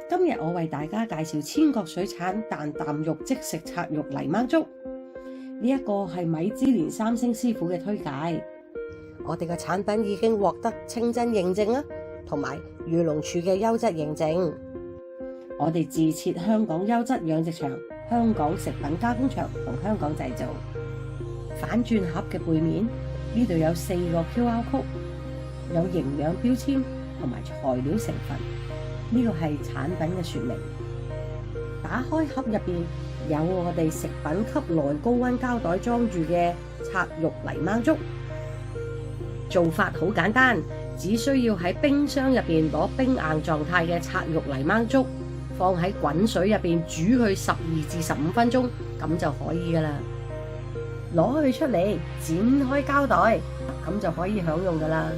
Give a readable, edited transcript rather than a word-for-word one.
今日我為大家介紹千國水產啖啖肉即食拆肉泥鯭粥。呢一個係米芝蓮3星師傅嘅推介。我哋嘅產品已經獲得清真認證啦，同埋漁農署嘅優質認證。我哋自設香港優質養殖場、香港食品加工場同香港製造。反轉盒嘅背面呢度有4個 QR code， 有營養標籤同埋材料成分。呢個係產品嘅說明。打開盒入邊有我哋食品級內高溫膠袋裝住嘅拆肉泥鯭粥。做法好簡單，只需要喺冰箱入邊攞冰硬狀態嘅拆肉泥鯭粥，放喺滾水入邊煮佢12至15分鐘，咁就可以噶啦。攞佢出嚟，剪開膠袋，咁就可以享用噶啦。